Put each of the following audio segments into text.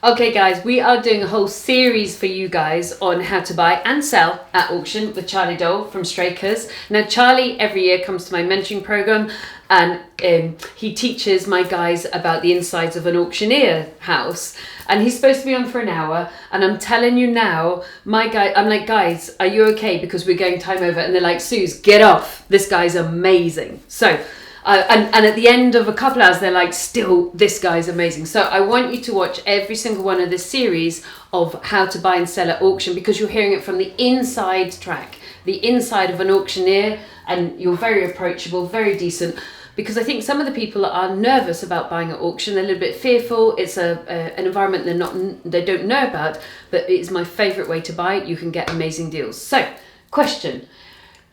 Okay guys, we are doing a whole series for you guys on how to buy and sell at auction with Charlie Dole from Strakers. Now Charlie every year comes to my mentoring program and he teaches my guys about the insides of an auctioneer house, and he's supposed to be on for an hour, and I'm telling you now, I'm like, guys, are you okay, because we're going time over, and they're like, Suze, get off, this guy's amazing. So and at the end of a couple hours, they're like, still, this guy's amazing. So I want you to watch every single one of this series of how to buy and sell at auction, because you're hearing it from the inside track, the inside of an auctioneer, and you're very approachable, very decent. Because I think some of the people are nervous about buying at auction, they're a little bit fearful. It's an environment they don't know about, but it's my favourite way to buy. You can get amazing deals. So, question.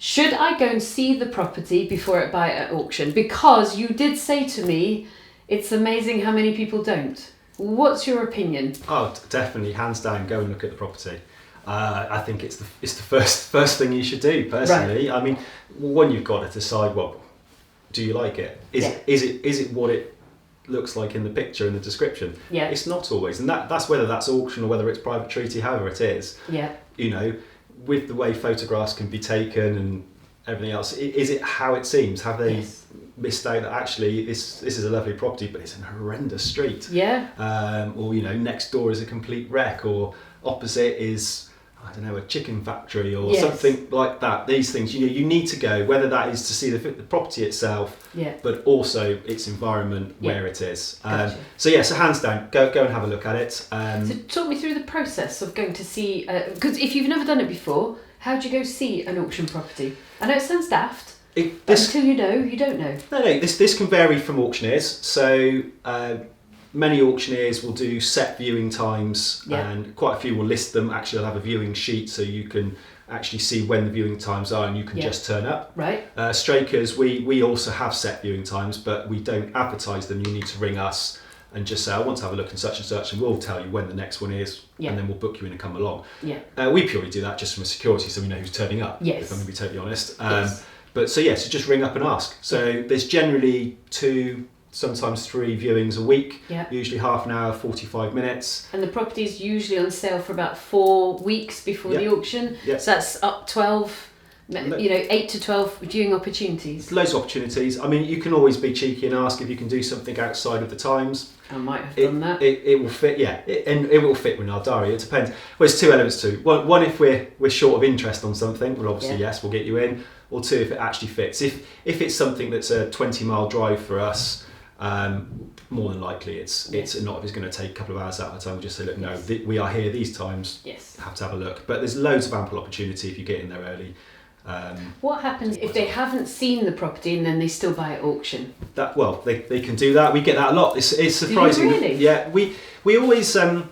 Should I go and see the property before I buy it at auction? Because you did say to me, it's amazing how many people don't. What's your opinion? Oh, definitely, hands down, go and look at the property. I think it's the first thing you should do, personally. Right. I mean, one, you've got to decide, well, do you like it? Is it what it looks like in the picture, in the description? Yeah. It's not always, and that's whether that's auction or whether it's private treaty, however it is. Yeah. You know, with the way photographs can be taken and everything else, is it how it seems? Have they missed out that actually this is a lovely property, but it's in a horrendous street? Yeah. Or, you know, next door is a complete wreck, or opposite is, I don't know, a chicken factory or something like that. These things, you know, you need to go, whether that is to see the property itself, but also its environment where it is. Gotcha. So hands down, go and have a look at it. So talk me through the process of going to see, because if you've never done it before, how do you go see an auction property? I know it sounds daft, until you know, you don't know. No, this can vary from auctioneers. So many auctioneers will do set viewing times, and quite a few will list them. Actually, they'll have a viewing sheet so you can actually see when the viewing times are, and you can just turn up. Right. Strakers, we also have set viewing times, but we don't advertise them. You need to ring us and just say, I want to have a look in such and such, and we'll tell you when the next one is, and then we'll book you in and come along. Yeah. We purely do that just from a security, so we know who's turning up, if I'm going to be totally honest. But so just ring up and ask. So there's generally 2, sometimes 3 viewings a week, usually half an hour, 45 minutes. And the property is usually on sale for about 4 weeks before the auction. So that's up 12, 8 to 12 viewing opportunities. Loads of opportunities. I mean, you can always be cheeky and ask if you can do something outside of the times. I might have done that. It will fit, and it will fit within our diary. It depends. Well, there's 2 elements to it. One, if we're short of interest on something, well, obviously, yes, we'll get you in. Or 2, if it actually fits. If it's something that's a 20-mile drive for us, more than likely it's not. If it's going to take a couple of hours out of the time, we just say, look, no, we are here these times. Have to have a look. But there's loads of ample opportunity if you get in there early. What happens if they haven't seen the property and then they still buy at auction? They can do that. We get that a lot. It's surprising. Do you really? Yeah, we always so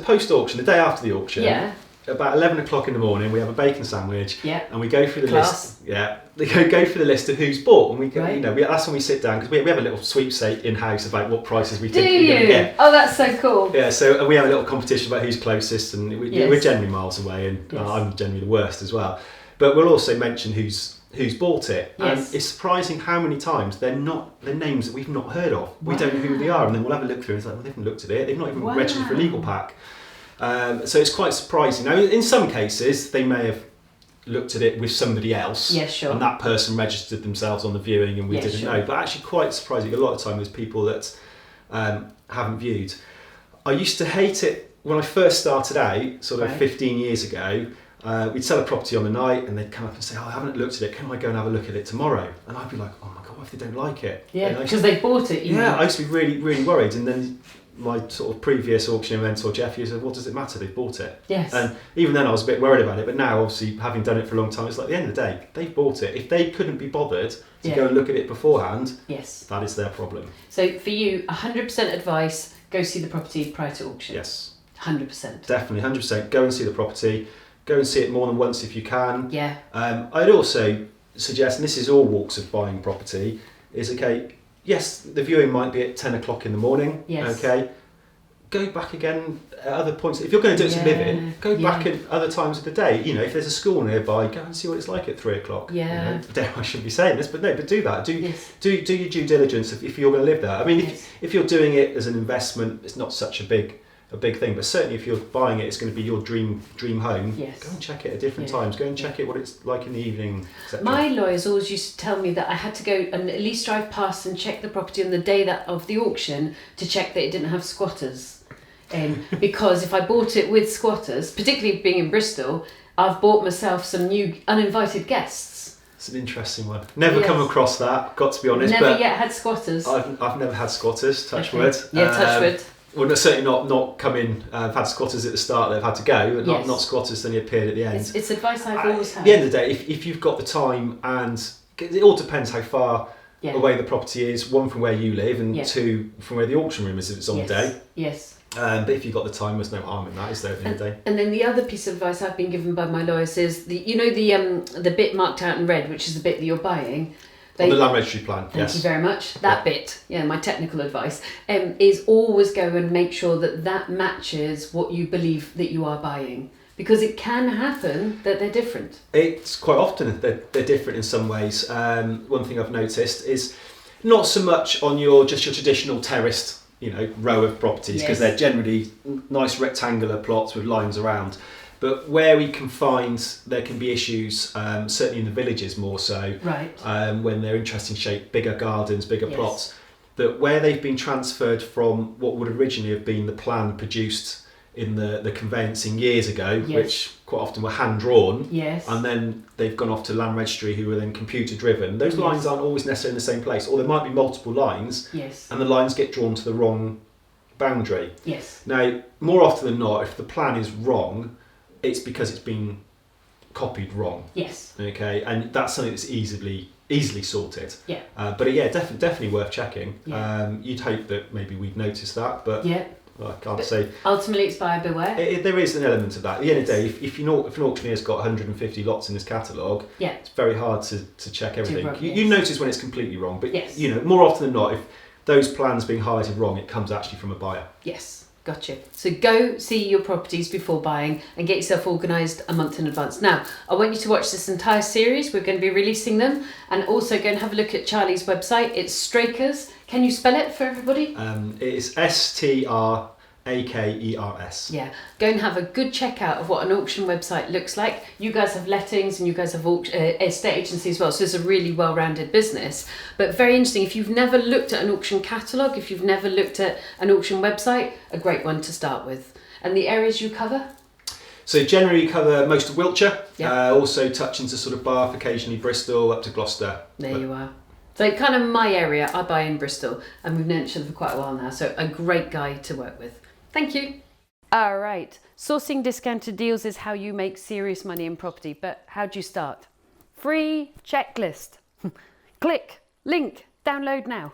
post auction, the day after the auction. About 11 o'clock in the morning, we have a bacon sandwich, and we go through the list. They go through the list of who's bought, and we go. You know, that's when we sit down, because we have a little sweepsake in house about what prices we think we're going to get. Oh, that's so cool. Yeah, so we have a little competition about who's closest, and we're generally miles away, and I'm generally the worst as well. But we'll also mention who's bought it, and it's surprising how many times they're names that we've not heard of. We don't know who they are, and then we'll have a look through, and it's like, well, they haven't looked at it. They've not even registered for a legal pack. So it's quite surprising. Now, in some cases, they may have looked at it with somebody else, and that person registered themselves on the viewing, and we didn't know. But actually, quite surprising. A lot of time, there's people that haven't viewed. I used to hate it when I first started out, sort of 15 years ago. We'd sell a property on the night, and they'd come up and say, "Oh, I haven't looked at it. Can I go and have a look at it tomorrow?" And I'd be like, "Oh my god, what if they don't like it?" Yeah, because they bought it. I used to be really, really worried, and then my sort of previous auctioneer mentor Jeff, he said, what does it matter, they bought it. And even then I was a bit worried about it, but now obviously having done it for a long time, it's like at the end of the day, they bought it. If they couldn't be bothered to go and look at it beforehand, that is their problem. So for you, 100% advice, go see the property prior to auction. 100%. Definitely 100%. Go and see the property, go and see it more than once if you can. I'd also suggest, and this is all walks of buying property, is yes, the viewing might be at 10 o'clock in the morning, go back again at other points. If you're going to do it to live in, go back at other times of the day. You know, if there's a school nearby, go and see what it's like at 3 o'clock. Yeah. You know, I shouldn't be saying this, but do that. Do your due diligence if you're going to live there. I mean, if you're doing it as an investment, it's not such a big thing, but certainly if you're buying it, it's going to be your dream home. Yes. Go and check it at different times. Go and check it what it's like in the evening, etc. My lawyers always used to tell me that I had to go and at least drive past and check the property on the day of the auction to check that it didn't have squatters. Because if I bought it with squatters, particularly being in Bristol, I've bought myself some new uninvited guests. It's an interesting one. Never come across that, got to be honest. Never yet had squatters. I've never had squatters, touch wood. Yeah, touch wood. Well, certainly not come in. I've had squatters at the start that have had to go, but not squatters then appeared at the end. It's advice I've always had. At the end of the day, if you've got the time, and it all depends how far away the property is, one from where you live and two from where the auction room is if it's on the day. Yes. But if you've got the time, there's no harm in that, is there, at the end of the day? And then the other piece of advice I've been given by my lawyers is the bit marked out in red, which is the bit that you're buying. On the land registry plan, Thank you very much. That bit, my technical advice, is always go and make sure that matches what you believe that you are buying. Because it can happen that they're different. It's quite often they're different in some ways. One thing I've noticed is not so much on your traditional terraced, row of properties, because they're generally nice rectangular plots with lines around. But where we can find there can be issues, certainly in the villages more so, when they're interesting shape, bigger gardens, bigger plots, that where they've been transferred from what would originally have been the plan produced in the conveyancing years ago, which quite often were hand-drawn, and then they've gone off to land registry who were then computer-driven. Those lines aren't always necessarily in the same place, or there might be multiple lines, and the lines get drawn to the wrong boundary. Now, more often than not, if the plan is wrong, it's because it's been copied wrong. Okay, and that's something that's easily sorted. But definitely worth checking. You'd hope that maybe we'd notice that, but I can't say. Ultimately, it's buyer beware. There is an element of that. At the end of the day, if an auctioneer's got 150 lots in his catalogue, it's very hard to check everything. You notice when it's completely wrong, but more often than not, if those plans being highlighted wrong, it comes actually from a buyer. Gotcha. So go see your properties before buying and get yourself organised a month in advance. Now, I want you to watch this entire series. We're going to be releasing them, and also go and have a look at Charlie's website. It's Strakers. Can you spell it for everybody? It's STRAKERS. Go and have a good check out of what an auction website looks like. You guys have lettings and you guys have estate agency as well, so it's a really well-rounded business. But very interesting, if you've never looked at an auction catalogue, if you've never looked at an auction website, a great one to start with. And the areas you cover? So generally you cover most of Wiltshire, also touch into sort of Bath, occasionally Bristol, up to Gloucester. There you are. So kind of my area, I buy in Bristol, and we've known each other for quite a while now, so a great guy to work with. Thank you. All right. Sourcing discounted deals is how you make serious money in property, but how do you start? Free checklist. Click, link, download now.